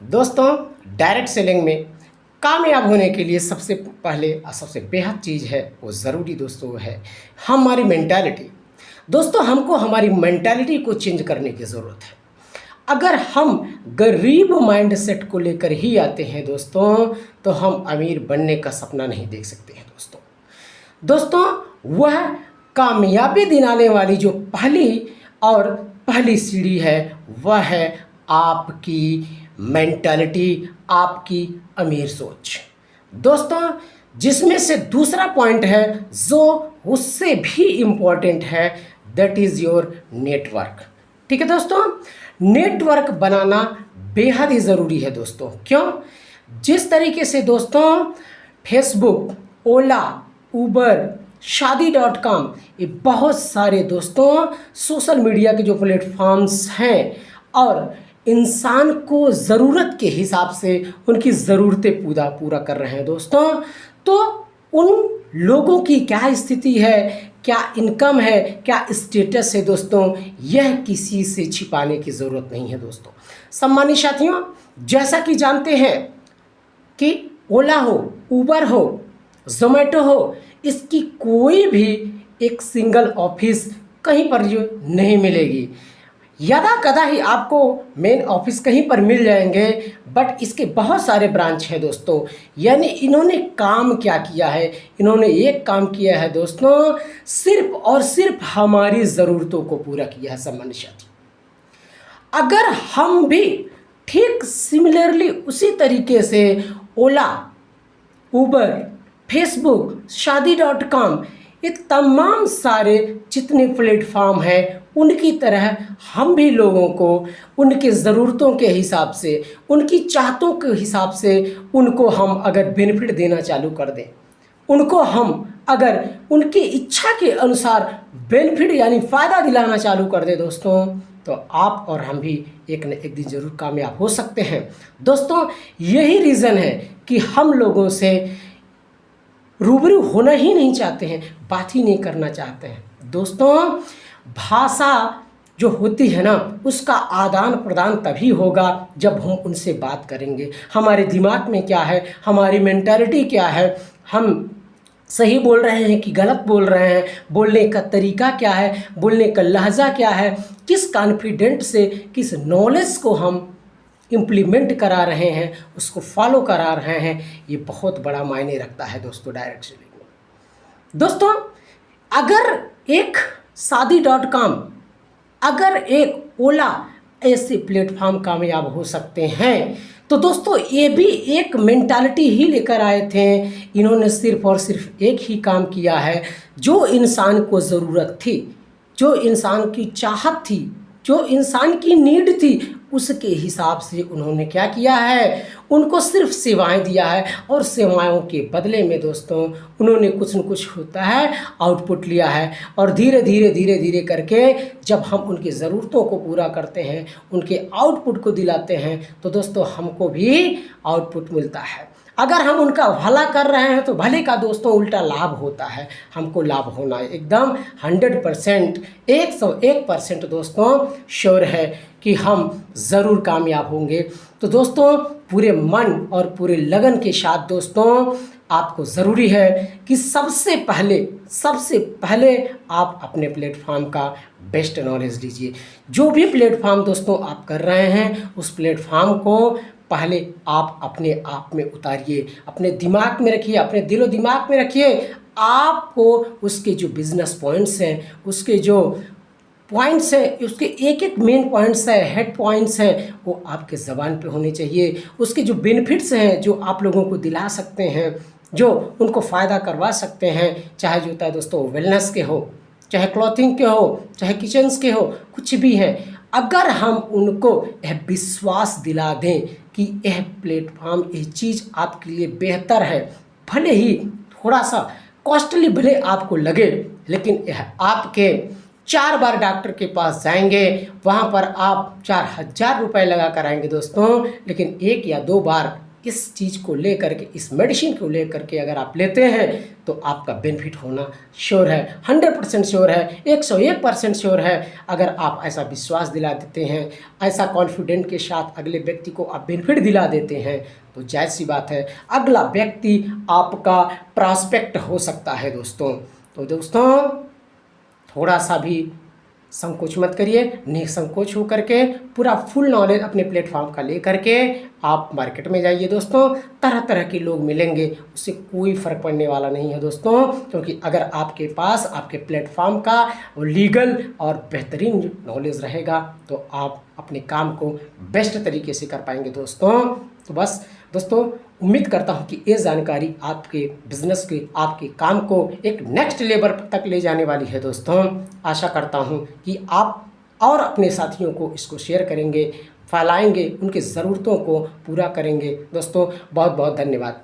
दोस्तों, direct selling में कामयाब होने के लिए सबसे पहले और सबसे बेहद चीज़ है वो ज़रूरी दोस्तों है हमारी मेंटालिटी। दोस्तों, हमको हमारी मेंटालिटी को चेंज करने की ज़रूरत है। अगर हम गरीब माइंडसेट को लेकर ही आते हैं दोस्तों, तो हम अमीर बनने का सपना नहीं देख सकते हैं दोस्तों। वह कामयाबी दिलाने वाली जो पहली सीढ़ी है वह है आपकी मेंटालिटी, आपकी अमीर सोच। दोस्तों, जिसमें से दूसरा पॉइंट है जो उससे भी इम्पोर्टेंट है, दैट इज़ योर नेटवर्क। ठीक है दोस्तों, नेटवर्क बनाना बेहद ही ज़रूरी है दोस्तों। क्यों? जिस तरीके से दोस्तों फेसबुक, ओला, उबर, शादी.com, ये बहुत सारे दोस्तों सोशल मीडिया के जो प्लेटफॉर्म्स हैं और इंसान को ज़रूरत के हिसाब से उनकी ज़रूरतें पूरा कर रहे हैं दोस्तों। तो उन लोगों की क्या स्थिति है, क्या इनकम है, क्या स्टेटस है दोस्तों, यह किसी से छिपाने की ज़रूरत नहीं है दोस्तों। सम्मानित साथियों, जैसा कि जानते हैं कि ओला हो, उबर हो, जोमेटो हो, इसकी कोई भी एक सिंगल ऑफिस कहीं पर जो नहीं मिलेगी। यदा कदा ही आपको मेन ऑफिस कहीं पर मिल जाएंगे, बट इसके बहुत सारे ब्रांच हैं दोस्तों। यानी इन्होंने काम क्या किया है, इन्होंने एक काम किया है दोस्तों, सिर्फ और सिर्फ हमारी ज़रूरतों को पूरा किया है। सम्मानित साथी, अगर हम भी ठीक सिमिलरली उसी तरीके से ओला, उबर, फेसबुक, शादी.com, ये तमाम सारे जितने प्लेटफॉर्म हैं उनकी तरह हम भी लोगों को उनके ज़रूरतों के हिसाब से, उनकी चाहतों के हिसाब से उनको हम अगर बेनिफिट देना चालू कर दें, उनको हम अगर उनकी इच्छा के अनुसार बेनिफिट यानी फ़ायदा दिलाना चालू कर दें दोस्तों, तो आप और हम भी एक न एक दिन ज़रूर कामयाब हो सकते हैं दोस्तों। यही रीज़न है कि हम लोगों से रूबरू होना ही नहीं चाहते हैं, बात ही नहीं करना चाहते हैं दोस्तों। भाषा जो होती है ना, उसका आदान प्रदान तभी होगा जब हम उनसे बात करेंगे। हमारे दिमाग में क्या है, हमारी मेंटालिटी क्या है, हम सही बोल रहे हैं कि गलत बोल रहे हैं, बोलने का तरीका क्या है, बोलने का लहजा क्या है, किस कॉन्फिडेंट से, किस नॉलेज को हम इम्प्लीमेंट करा रहे हैं, उसको फॉलो करा रहे हैं, ये बहुत बड़ा मायने रखता है दोस्तों डायरेक्ट सेलिंग में। दोस्तों, अगर एक शादी.com, अगर एक ओला ऐसे प्लेटफॉर्म कामयाब हो सकते हैं, तो दोस्तों ये भी एक मेंटालिटी ही लेकर आए थे। इन्होंने सिर्फ और सिर्फ एक ही काम किया है, जो इंसान को ज़रूरत थी, जो इंसान की चाहत थी, जो इंसान की नीड थी, उसके हिसाब से उन्होंने क्या किया है, उनको सिर्फ सेवाएं दिया है और सेवाओं के बदले में दोस्तों उन्होंने कुछ न कुछ होता है आउटपुट लिया है। और धीरे धीरे करके जब हम उनकी ज़रूरतों को पूरा करते हैं, उनके आउटपुट को दिलाते हैं, तो दोस्तों हमको भी आउटपुट मिलता है। अगर हम उनका भला कर रहे हैं तो भले का दोस्तों उल्टा लाभ होता है। हमको लाभ होना एकदम 100%, 101% दोस्तों श्योर है कि हम ज़रूर कामयाब होंगे। तो दोस्तों पूरे मन और पूरे लगन के साथ दोस्तों आपको ज़रूरी है कि सबसे पहले आप अपने प्लेटफॉर्म का बेस्ट नॉलेज लीजिए। जो भी प्लेटफॉर्म दोस्तों आप कर रहे हैं, उस प्लेटफॉर्म को पहले आप अपने आप में उतारिए, अपने दिमाग में रखिए, अपने दिलो दिमाग में रखिए। आपको उसके जो बिजनेस पॉइंट्स हैं, उसके जो पॉइंट्स हैं, उसके एक एक मेन पॉइंट्स हैं, हेड पॉइंट्स हैं, वो आपके ज़बान पे होने चाहिए। उसके जो बेनिफिट्स हैं जो आप लोगों को दिला सकते हैं, जो उनको फ़ायदा करवा सकते हैं, चाहे जो होता है दोस्तों वेलनेस के हो, चाहे क्लॉथिंग के हो, चाहे किचन्स के हो, कुछ भी हैं, अगर हम उनको यह विश्वास दिला दें कि यह प्लेटफॉर्म, ये चीज़ आपके लिए बेहतर है, भले ही थोड़ा सा कॉस्टली भले आपको लगे, लेकिन यह आपके 4 बार डॉक्टर के पास जाएंगे, वहाँ पर आप 4000 रुपये लगा कर आएंगे दोस्तों, लेकिन 1 या 2 बार इस चीज़ को लेकर के, इस मेडिसिन को लेकर के अगर आप लेते हैं तो आपका बेनिफिट होना श्योर है, 100% श्योर है, 101% श्योर है। अगर आप ऐसा विश्वास दिला देते हैं, ऐसा कॉन्फिडेंट के साथ अगले व्यक्ति को आप बेनिफिट दिला देते हैं, तो जायज़ सी बात है अगला व्यक्ति आपका प्रॉस्पेक्ट हो सकता है दोस्तों। तो दोस्तों थोड़ा सा भी संकोच मत करिए, निसंकोच हो करके पूरा फुल नॉलेज अपने प्लेटफॉर्म का ले करके आप मार्केट में जाइए दोस्तों। तरह तरह के लोग मिलेंगे, उससे कोई फ़र्क पड़ने वाला नहीं है दोस्तों, क्योंकि अगर आपके पास आपके प्लेटफॉर्म का लीगल और बेहतरीन नॉलेज रहेगा तो आप अपने काम को बेस्ट तरीके से कर पाएंगे दोस्तों। तो बस दोस्तों उम्मीद करता हूं कि ये जानकारी आपके बिज़नेस के, आपके काम को एक नेक्स्ट लेवल तक ले जाने वाली है दोस्तों। आशा करता हूं कि आप और अपने साथियों को इसको शेयर करेंगे, फैलाएंगे, उनकी ज़रूरतों को पूरा करेंगे। दोस्तों बहुत बहुत धन्यवाद।